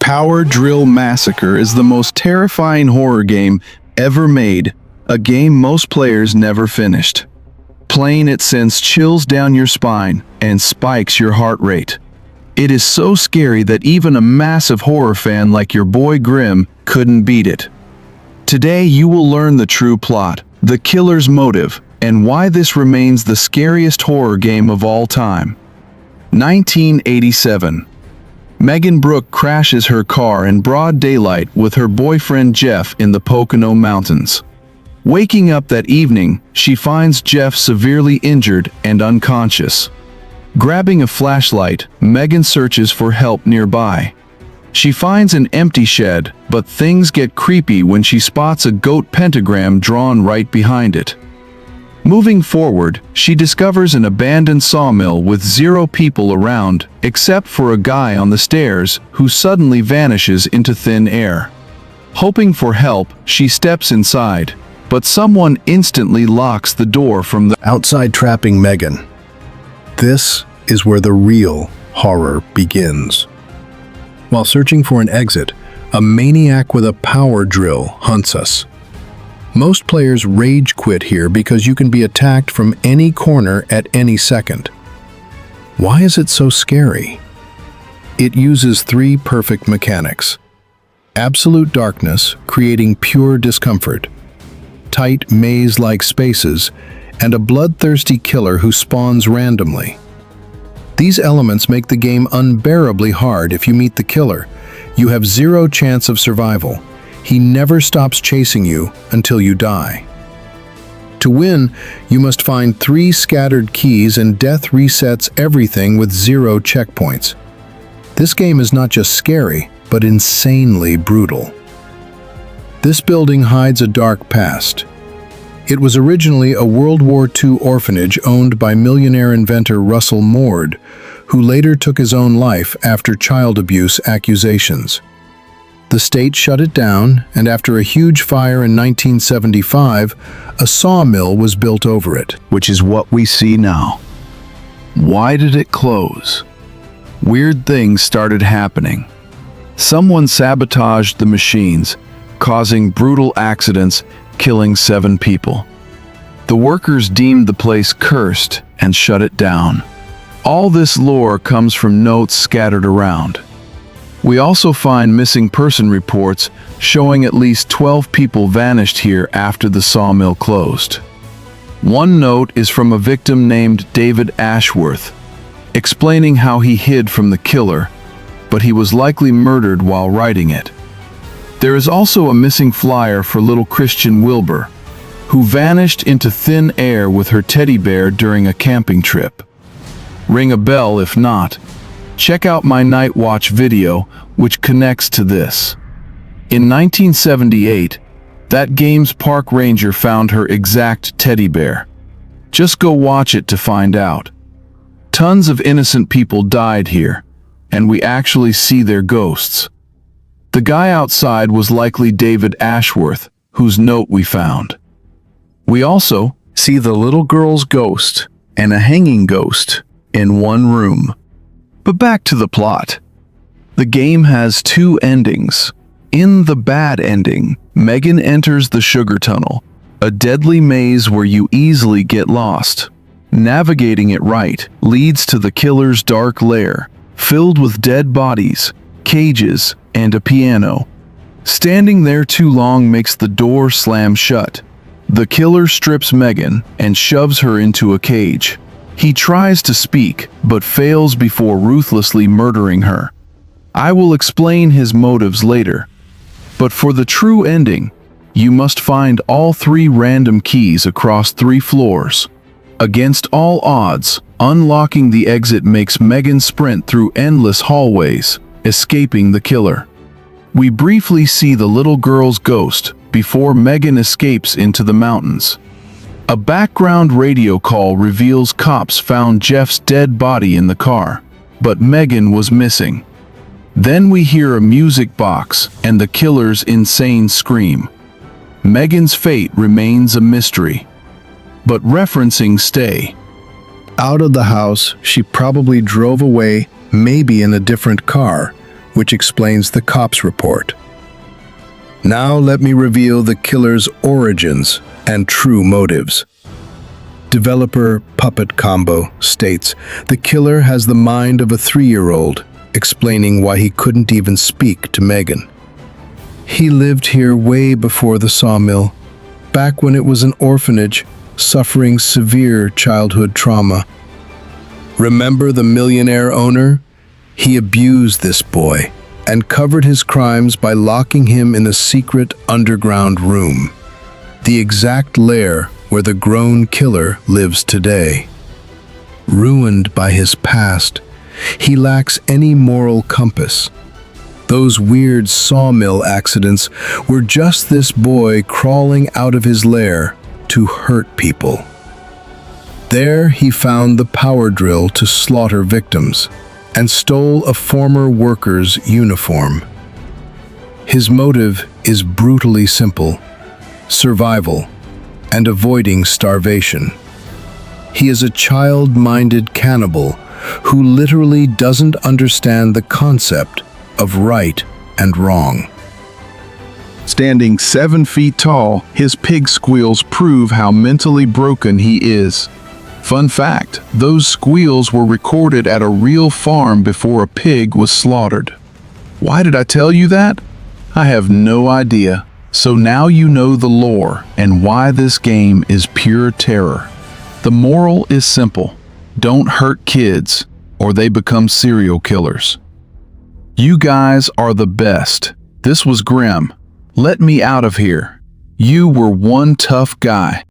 Power Drill Massacre is the most terrifying horror game ever made, a game most players never finished. Playing it sends chills down your spine and spikes your heart rate. It is so scary that even a massive horror fan like your boy Grimm couldn't beat it. Today you will learn the true plot, the killer's motive, and why this remains the scariest horror game of all time. 1987. Megan Brooke crashes her car in broad daylight with her boyfriend Jeff in the Pocono Mountains. Waking up that evening, she finds Jeff severely injured and unconscious. Grabbing a flashlight, Megan searches for help nearby. She finds an empty shed, but things get creepy when she spots a goat pentagram drawn right behind it. Moving forward, she discovers an abandoned sawmill with 0 people around, except for a guy on the stairs who suddenly vanishes into thin air. Hoping for help, she steps inside, but someone instantly locks the door from the outside, trapping Megan. This is where the real horror begins. While searching for an exit, a maniac with a power drill hunts us. Most players rage quit here because you can be attacked from any corner at any second. Why is it so scary? It uses 3 perfect mechanics. Absolute darkness, creating pure discomfort. Tight maze-like spaces, and a bloodthirsty killer who spawns randomly. These elements make the game unbearably hard. If you meet the killer, you have 0 chance of survival. He never stops chasing you until you die. To win, you must find 3 scattered keys, and death resets everything with 0 checkpoints. This game is not just scary, but insanely brutal. This building hides a dark past. It was originally a World War II orphanage owned by millionaire inventor Russell Mord, who later took his own life after child abuse accusations. The state shut it down, and after a huge fire in 1975, a sawmill was built over it. which is what we see now. Why did it close? Weird things started happening. Someone sabotaged the machines, causing brutal accidents, killing 7 people. The workers deemed the place cursed and shut it down. All this lore comes from notes scattered around. We also find missing person reports showing at least 12 people vanished here after the sawmill closed. One note is from a victim named David Ashworth, explaining how he hid from the killer, but he was likely murdered while writing it. There is also a missing flyer for little Christian Wilbur, who vanished into thin air with her teddy bear during a camping trip. Ring a bell if not. Check out my Night Watch video, which connects to this. In 1978, that game's park ranger found her exact teddy bear. Just go watch it to find out. Tons of innocent people died here, and we actually see their ghosts. The guy outside was likely David Ashworth, whose note we found. We also see the little girl's ghost and a hanging ghost in one room. But back to the plot. The game has 2 endings. In the bad ending, Megan enters the sugar tunnel, a deadly maze where you easily get lost. Navigating it right leads to the killer's dark lair, filled with dead bodies, cages, and a piano. Standing there too long makes the door slam shut. The killer strips Megan and shoves her into a cage. He tries to speak, but fails before ruthlessly murdering her. I will explain his motives later. But for the true ending, you must find all 3 random keys across 3 floors. Against all odds, unlocking the exit makes Megan sprint through endless hallways, escaping the killer. We briefly see the little girl's ghost before Megan escapes into the mountains. A background radio call reveals cops found Jeff's dead body in the car, but Megan was missing. Then we hear a music box and the killer's insane scream. Megan's fate remains a mystery. But referencing stay. Out of the house, she probably drove away, maybe in a different car, which explains the cops' report. Now let me reveal the killer's origins and true motives. Developer Puppet Combo states the killer has the mind of a 3-year-old, explaining why he couldn't even speak to Megan. He lived here way before the sawmill, back when it was an orphanage, suffering severe childhood trauma. Remember the millionaire owner? He abused this boy and covered his crimes by locking him in a secret underground room, the exact lair where the grown killer lives today. Ruined by his past, he lacks any moral compass. Those weird sawmill accidents were just this boy crawling out of his lair to hurt people. There he found the power drill to slaughter victims and stole a former worker's uniform. His motive is brutally simple: survival and avoiding starvation. He is a child-minded cannibal who literally doesn't understand the concept of right and wrong. Standing 7 feet tall, his pig squeals prove how mentally broken he is. Fun fact, those squeals were recorded at a real farm before a pig was slaughtered. Why did I tell you that? I have no idea. So now you know the lore and why this game is pure terror. The moral is simple: don't hurt kids, or they become serial killers. You guys are the best. This was grim. Let me out of here. You were one tough guy.